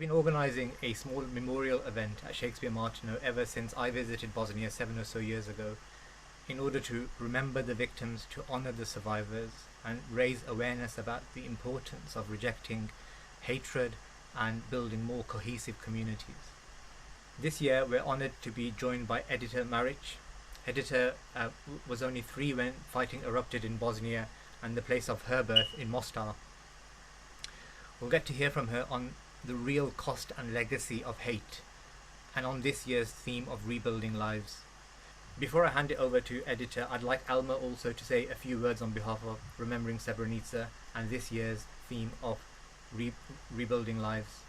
been organising a small memorial event at Shakespeare Martineau ever since I visited Bosnia 7 or so years ago, in order to remember the victims, to honour the survivors, and raise awareness about the importance of rejecting hatred and building more cohesive communities. This year, we're honoured to be joined by Edita Marić. Edita was only 3 when fighting erupted in Bosnia and the place of her birth in Mostar. We'll get to hear from her on the real cost and legacy of hate, and on this year's theme of rebuilding lives. Before I hand it over to Edita, I'd like Alma also to say a few words on behalf of Remembering Srebrenica and this year's theme of rebuilding lives.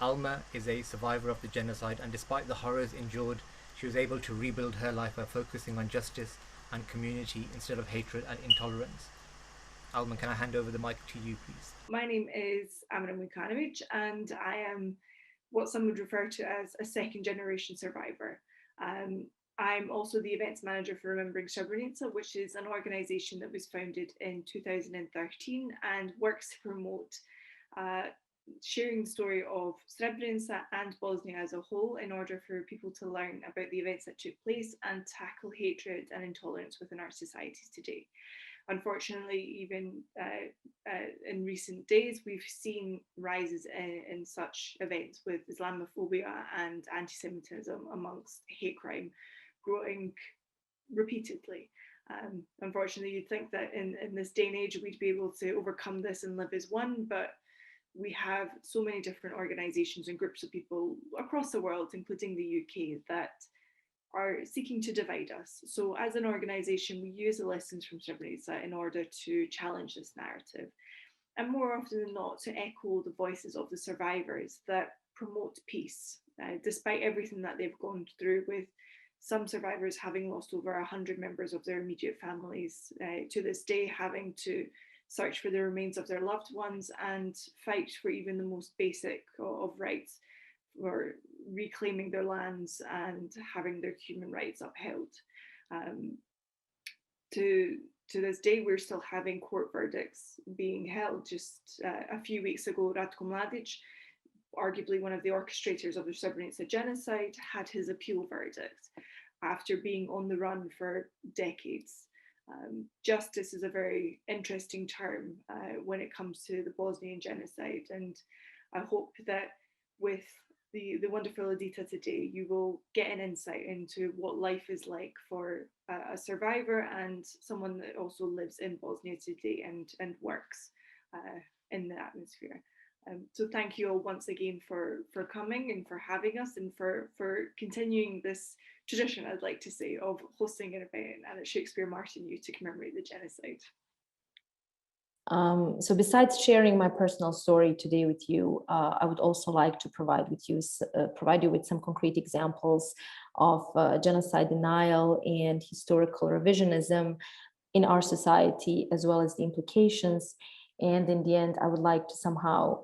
Alma is a survivor of the genocide, and despite the horrors endured, she was able to rebuild her life by focusing on justice and community instead of hatred and intolerance. Alma, can I hand over the mic to you, please? My name is Amra Mujkanović, and I am what some would refer to as a second generation survivor. I'm also the events manager for Remembering Srebrenica, which is an organisation that was founded in 2013 and works to promote sharing the story of Srebrenica and Bosnia as a whole in order for people to learn about the events that took place and tackle hatred and intolerance within our societies today. Unfortunately, even in recent days, we've seen rises in such events with Islamophobia and anti-Semitism amongst hate crime growing repeatedly. Unfortunately, you'd think that in this day and age we'd be able to overcome this and live as one, but we have so many different organisations and groups of people across the world, including the UK, that are seeking to divide us. So as an organisation, we use the lessons from Srebrenica in order to challenge this narrative. And more often than not, to echo the voices of the survivors that promote peace, despite everything that they've gone through, with some survivors having lost over 100 members of their immediate families, to this day having to search for the remains of their loved ones and fight for even the most basic of rights, for reclaiming their lands and having their human rights upheld. To this day, we're still having court verdicts being held. Just a few weeks ago, Ratko Mladić, arguably one of the orchestrators of the Srebrenica genocide, had his appeal verdict after being on the run for decades. Justice is a very interesting term when it comes to the Bosnian genocide, and I hope that with the wonderful Edita today, you will get an insight into what life is like for a survivor and someone that also lives in Bosnia today and works in the atmosphere. So thank you all once again for coming and for having us and for continuing this tradition, I'd like to say, of hosting an event at Shakespeare Martineau to commemorate the genocide. So besides sharing my personal story today with you, I would also like to provide you with some concrete examples of genocide denial and historical revisionism in our society, as well as the implications. And in the end, I would like to somehow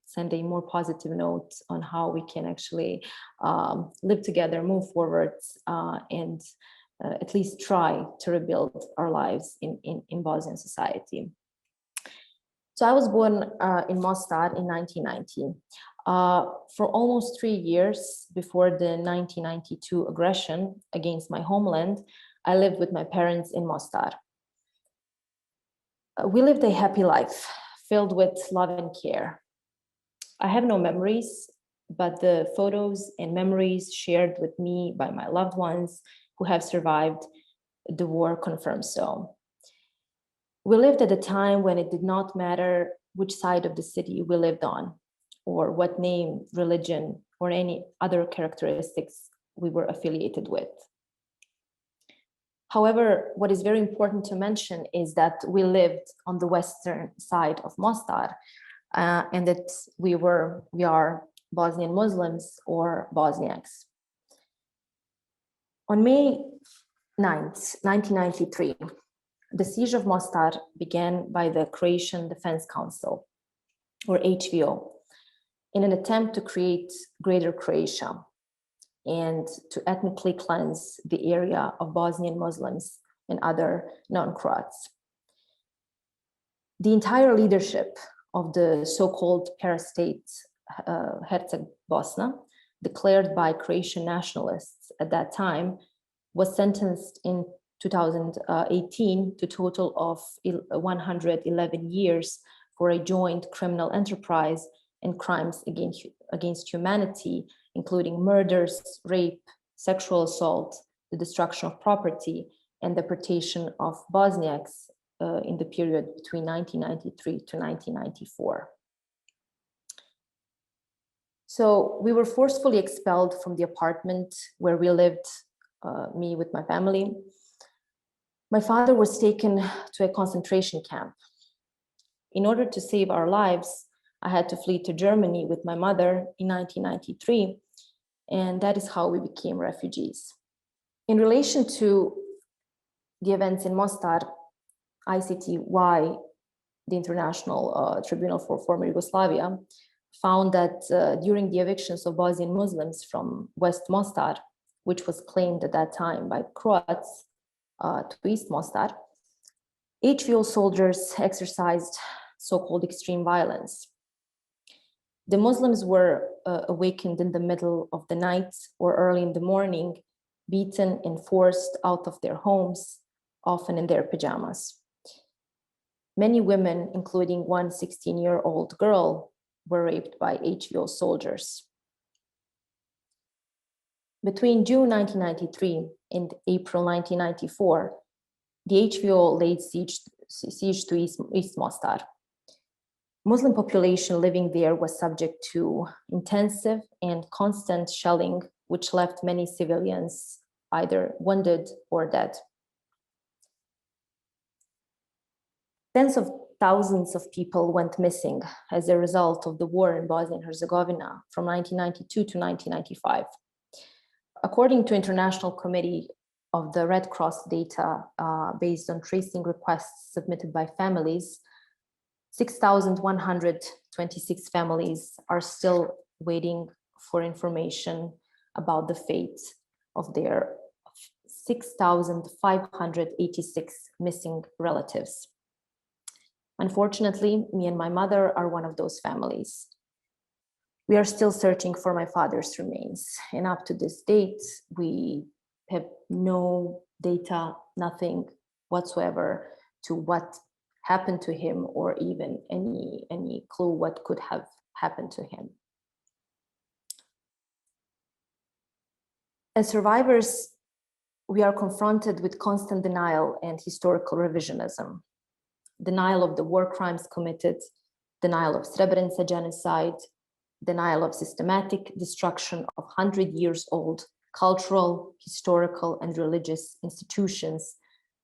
send a more positive note on how we can actually live together, move forward, and at least try to rebuild our lives in Bosnian society. So I was born in Mostar in 1990. For almost 3 years before the 1992 aggression against my homeland, I lived with my parents in Mostar. We lived a happy life filled with love and care. I have no memories, but the photos and memories shared with me by my loved ones who have survived the war confirm so. We lived at a time when it did not matter which side of the city we lived on, or what name, religion, or any other characteristics we were affiliated with. However, what is very important to mention is that we lived on the western side of Mostar, and that we are Bosnian Muslims or Bosniaks. On May 9th, 1993, the siege of Mostar began by the Croatian Defense Council, or HVO, in an attempt to create Greater Croatia and to ethnically cleanse the area of Bosnian Muslims and other non-Croats. The entire leadership of the so-called parastate Herceg Bosna, declared by Croatian nationalists at that time, was sentenced in 2018 to a total of 111 years for a joint criminal enterprise and crimes against humanity, including murders, rape, sexual assault, the destruction of property, and deportation of Bosniaks in the period between 1993 to 1994. So we were forcefully expelled from the apartment where we lived, me with my family. My father was taken to a concentration camp. In order to save our lives, I had to flee to Germany with my mother in 1993, and that is how we became refugees. In relation to the events in Mostar, ICTY, the International Tribunal for Former Yugoslavia, found that during the evictions of Bosnian Muslims from West Mostar, which was claimed at that time by Croats to East Mostar, HVO soldiers exercised so-called extreme violence. The Muslims were awakened in the middle of the night or early in the morning, beaten and forced out of their homes, often in their pajamas. Many women, including one 16-year-old girl, were raped by HVO soldiers. Between June 1993 and April 1994, the HVO laid siege to East Mostar. Muslim population living there was subject to intensive and constant shelling, which left many civilians either wounded or dead. Tens of thousands of people went missing as a result of the war in Bosnia and Herzegovina from 1992 to 1995. According to International Committee of the Red Cross data, based on tracing requests submitted by families, 6,126 families are still waiting for information about the fate of their 6,586 missing relatives. Unfortunately, me and my mother are one of those families. We are still searching for my father's remains, and up to this date, we have no data, nothing whatsoever to what happened to him, or even any clue what could have happened to him. As survivors, we are confronted with constant denial and historical revisionism. Denial of the war crimes committed, denial of Srebrenica genocide, denial of systematic destruction of 100-year-old cultural, historical, and religious institutions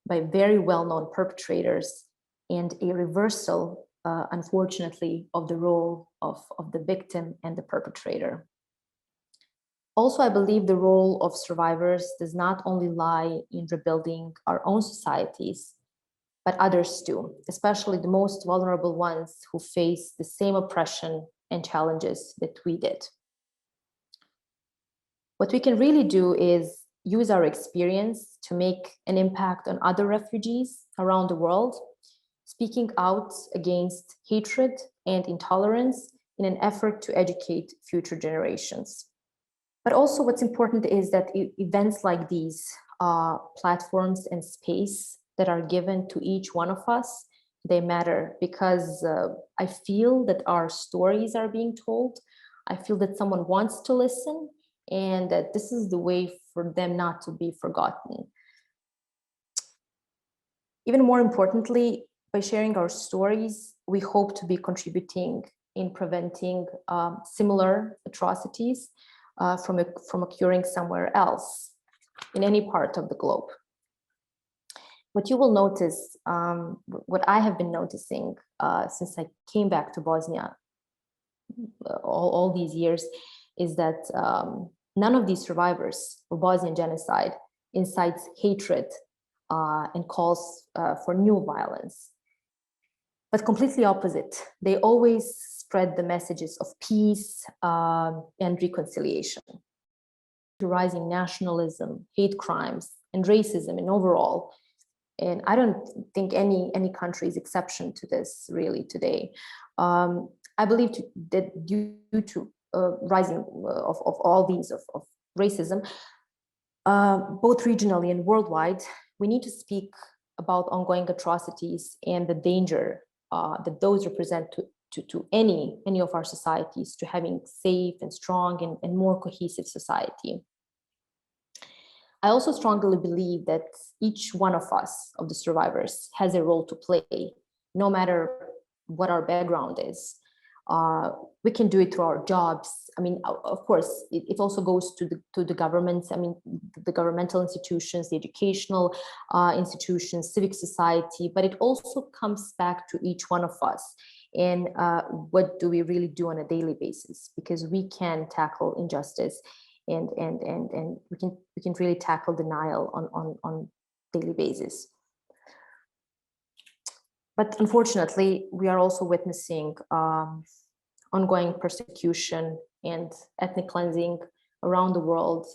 by very well-known perpetrators, and a reversal, unfortunately, of the role of the victim and the perpetrator. Also, I believe the role of survivors does not only lie in rebuilding our own societies, but others too, especially the most vulnerable ones who face the same oppression and challenges that we did. What we can really do is use our experience to make an impact on other refugees around the world, speaking out against hatred and intolerance in an effort to educate future generations. But also what's important is that events like these, platforms and space that are given to each one of us, they matter, because I feel that our stories are being told. I feel that someone wants to listen, and that this is the way for them not to be forgotten. Even more importantly, by sharing our stories, we hope to be contributing in preventing similar atrocities from occurring somewhere else in any part of the globe. What you will notice, what I have been noticing since I came back to Bosnia all these years, is that none of these survivors of Bosnian genocide incites hatred and calls for new violence, but completely opposite. They always spread the messages of peace and reconciliation. The rising nationalism, hate crimes, and racism in overall. And I don't think any country is exception to this really today. I believe that due to rising of all these of racism, both regionally and worldwide, we need to speak about ongoing atrocities and the danger that those represent to any of our societies, to having safe and strong and more cohesive society. I also strongly believe that each one of us, of the survivors, has a role to play, no matter what our background is. We can do it through our jobs. I mean, of course, it also goes to the governments. I mean, the governmental institutions, the educational institutions, civic society, but it also comes back to each one of us. And what do we really do on a daily basis? Because we can tackle injustice, and we can really tackle denial on daily basis. But unfortunately, we are also witnessing ongoing persecution and ethnic cleansing around the world,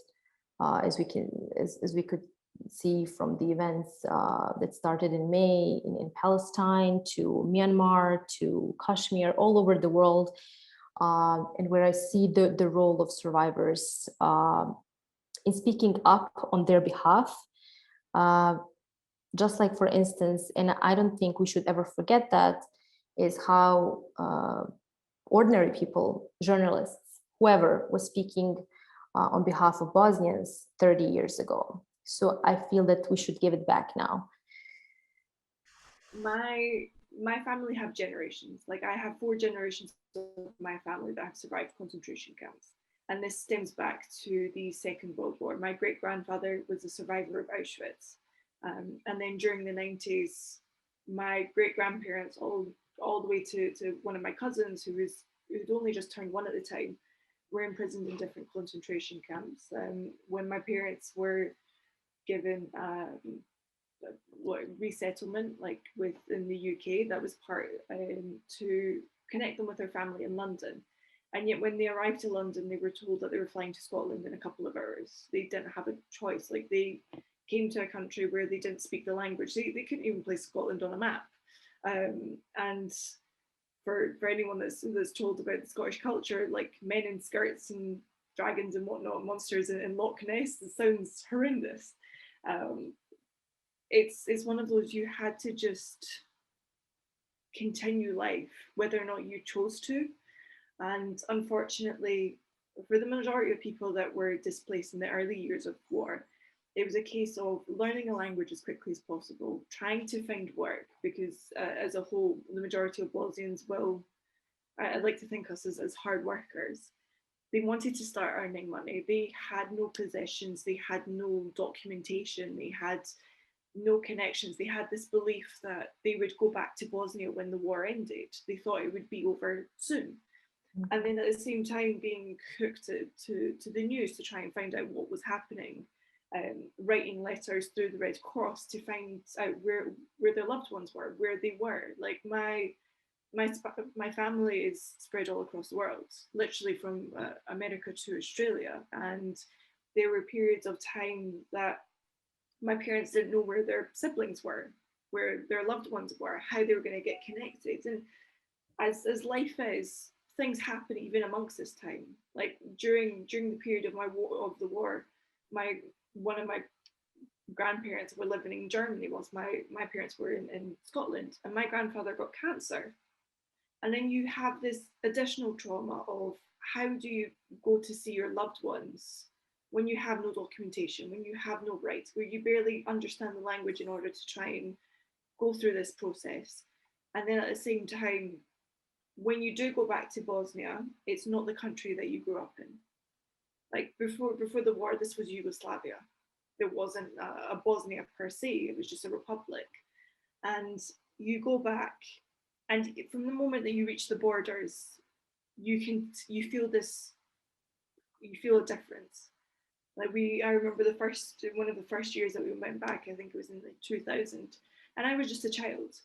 as we could see from the events that started in May in Palestine, to Myanmar, to Kashmir, all over the world, and where I see the role of survivors in speaking up on their behalf. Just like, for instance, and I don't think we should ever forget that, is how ordinary people, journalists, whoever was speaking on behalf of Bosnians 30 years ago. So I feel that we should give it back now. My family have generations. Like, I have 4 generations of my family that have survived concentration camps. And this stems back to the Second World War. My great-grandfather was a survivor of Auschwitz. And then during the 90s, my great-grandparents, all the way to one of my cousins who'd only just turned 1 at the time, were imprisoned in different concentration camps. When my parents were given resettlement, like within the UK, that was part to connect them with their family in London. And yet when they arrived to London, they were told that they were flying to Scotland in a couple of hours. They didn't have a choice. Like, they came to a country where they didn't speak the language. They couldn't even place Scotland on a map. And for anyone that's told about the Scottish culture, like men in skirts and dragons and whatnot, monsters in Loch Ness, it sounds horrendous. It's one of those, you had to just continue life, whether or not you chose to. And unfortunately, for the majority of people that were displaced in the early years of war, it was a case of learning a language as quickly as possible, trying to find work, because as a whole, the majority of Bosnians will, I'd like to think us as hard workers. They wanted to start earning money. They had no possessions. They had no documentation. They had no connections. They had this belief that they would go back to Bosnia when the war ended. They thought it would be over soon. And then at the same time being hooked to the news to try and find out what was happening, writing letters through the Red Cross to find out where their loved ones were, where they were. Like, my family is spread all across the world, literally from America to Australia. And there were periods of time that my parents didn't know where their siblings were, where their loved ones were, how they were going to get connected. And as life is, things happen even amongst this time. Like, during the period of the war, one of my grandparents were living in Germany whilst my parents were in Scotland, and my grandfather got cancer. And then you have this additional trauma of, how do you go to see your loved ones when you have no documentation, when you have no rights, where you barely understand the language in order to try and go through this process. And then at the same time, when you do go back to Bosnia, it's not the country that you grew up in. Like, before the war, this was Yugoslavia. There wasn't a Bosnia per se, it was just a republic. And you go back, and from the moment that you reach the borders, you feel a difference. Like, I remember one of the first years that we went back, I think it was in 2000, and I was just a child,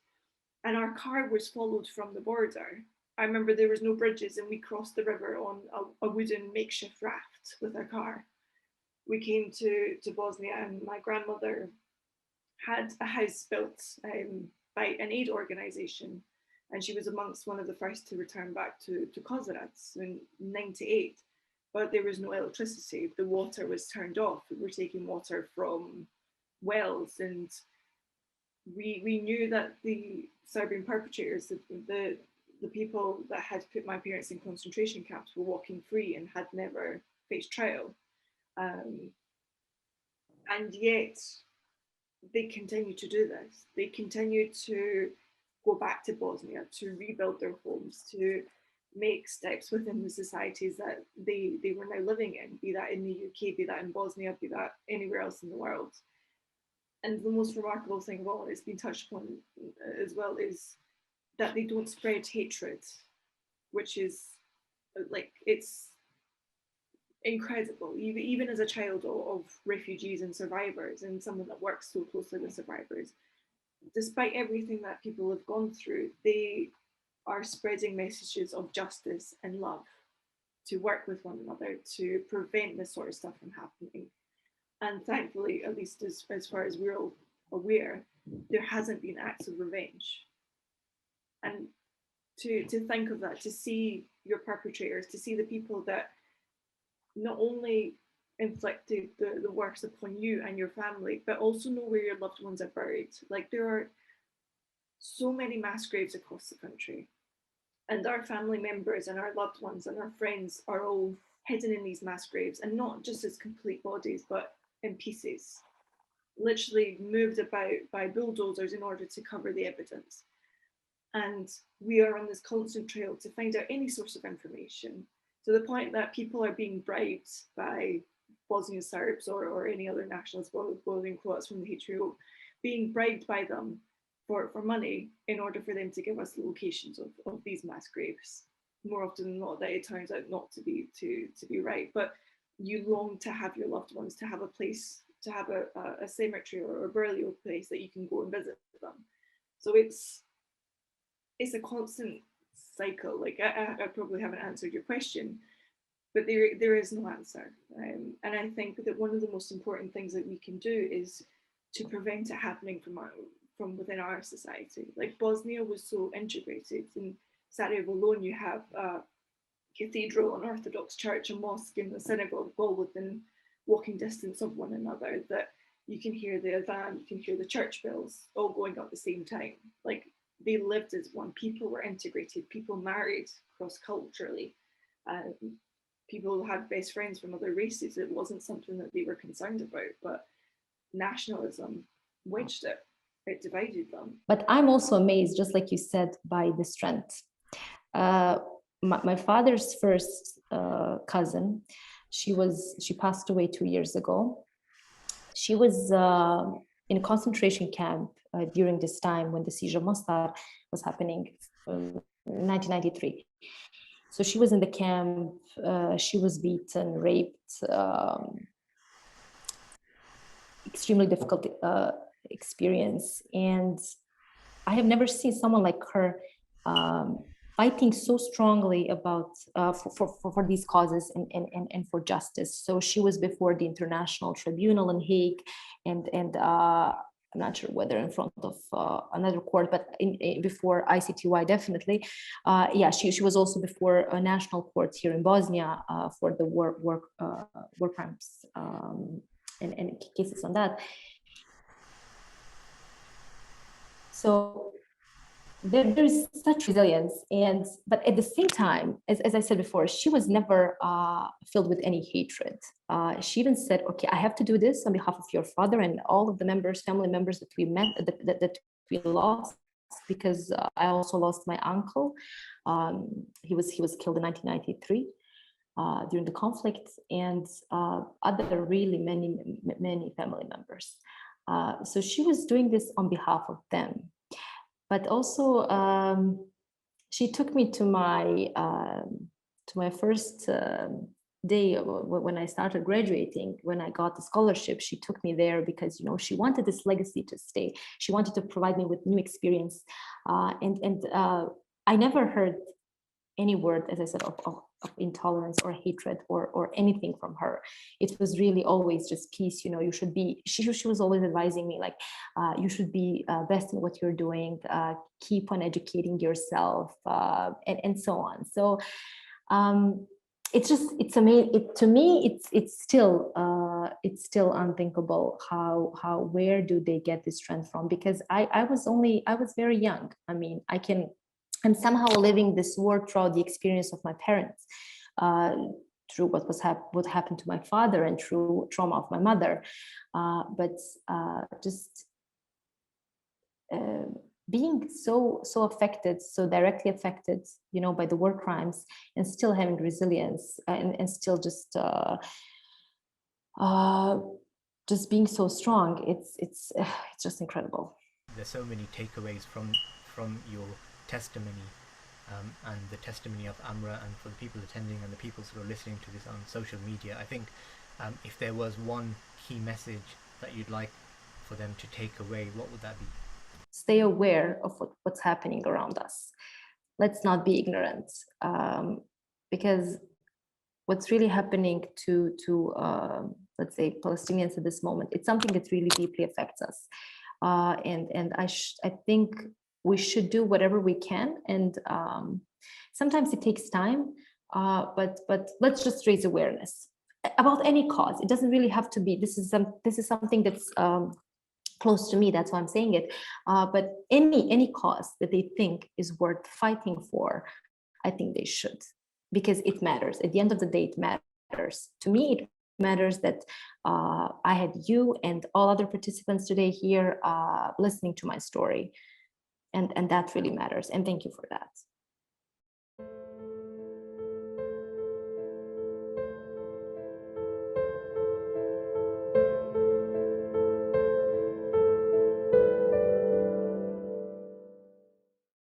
and our car was followed from the border. I remember there was no bridges, and we crossed the river on a wooden makeshift raft with our car. We came to Bosnia, and my grandmother had a house built by an aid organization and she was amongst one of the first to return back to Kozarac in '98. But there was no electricity. The water was turned off. We were taking water from wells, and we knew that the Serbian perpetrators, the people that had put my parents in concentration camps, were walking free and had never faced trial. And yet they continue to do this. They continue to go back to Bosnia, to rebuild their homes, to make steps within the societies that they were now living in, be that in the UK, be that in Bosnia, be that anywhere else in the world. And the most remarkable thing of all, and it's been touched upon as well, is that they don't spread hatred, which is like, it's incredible. Even as a child of refugees and survivors, and someone that works so closely with survivors, despite everything that people have gone through, they are spreading messages of justice and love, to work with one another, to prevent this sort of stuff from happening. And thankfully, at least as far as we're all aware, there hasn't been acts of revenge. And to think of that, to see your perpetrators, to see the people that not only inflicted the worst upon you and your family, but also know where your loved ones are buried. Like, there are so many mass graves across the country, and our family members and our loved ones and our friends are all hidden in these mass graves, and not just as complete bodies, but in pieces, literally moved about by bulldozers in order to cover the evidence. And we are on this constant trail to find out any source of information, to the point that people are being bribed by Bosnian Serbs or any other nationalists, Bosnian Croats from the HVO, being bribed by them for money in order for them to give us the locations of these mass graves. More often than not, that it turns out not to be right. But you long to have your loved ones, to have a place, to have a cemetery or a burial place that you can go and visit them. So it's a constant cycle. Like, I probably haven't answered your question, but there is no answer. And I think that one of the most important things that we can do is to prevent it happening from within our society. Like, Bosnia was so integrated. In Sarajevo alone, you have a cathedral, an Orthodox church, a mosque, and a synagogue all within walking distance of one another, that you can hear the adhan, you can hear the church bells all going up at the same time. Like, they lived as one. People were integrated. People married cross-culturally. People had best friends from other races. It wasn't something that they were concerned about, but nationalism wedged it. It divided them. But I'm also amazed, just like you said, by the strength. My father's first cousin, she passed away 2 years ago. She was in a concentration camp during this time when the siege of Mostar was happening in 1993. So she was in the camp, she was beaten, raped, extremely difficult experience. And I have never seen someone like her fighting so strongly about for these causes and for justice. So she was before the International Tribunal in Hague, and I'm not sure whether in front of another court, but before ICTY definitely. She was also before a national court here in Bosnia for the war crimes and cases on that. So there's such resilience, but at the same time, as I said before, she was never filled with any hatred. She even said, "Okay, I have to do this on behalf of your father and all of the family members that we met, that we lost, because I also lost my uncle. He was killed in 1993 during the conflict, and other really many family members. So she was doing this on behalf of them." But also, she took me to my first day when I started graduating. When I got the scholarship, she took me there because, she wanted this legacy to stay. She wanted to provide me with new experience, and I never heard any word, as I said, intolerance or hatred or anything from her. It was really always just peace. You know, you should be, she was always advising me, like, you should be best in what you're doing, keep on educating yourself, and so on. So it's just, it's amazing. To me, it's still unthinkable how where do they get this strength from? Because I was very young. I mean, I'm somehow living this war throughout the experience of my parents, through what happened to my father and through trauma of my mother, but just being so affected, so directly affected, you know, by the war crimes, and still having resilience, and still just being so strong. It's just incredible. There's so many takeaways from your testimony, and the testimony of Amra, and for the people attending and the people sort of listening to this on social media. I think if there was one key message that you'd like for them to take away, what would that be? Stay aware of what's happening around us. Let's not be ignorant, because what's really happening to let's say Palestinians at this moment, it's something that really deeply affects us, and I think we should do whatever we can, and sometimes it takes time, but let's just raise awareness about any cause. It doesn't really have to be, this is something that's close to me, that's why I'm saying it, but any cause that they think is worth fighting for, I think they should, because it matters. At the end of the day, it matters. To me, it matters that I had you and all other participants today here listening to my story, and that really matters, and thank you for that.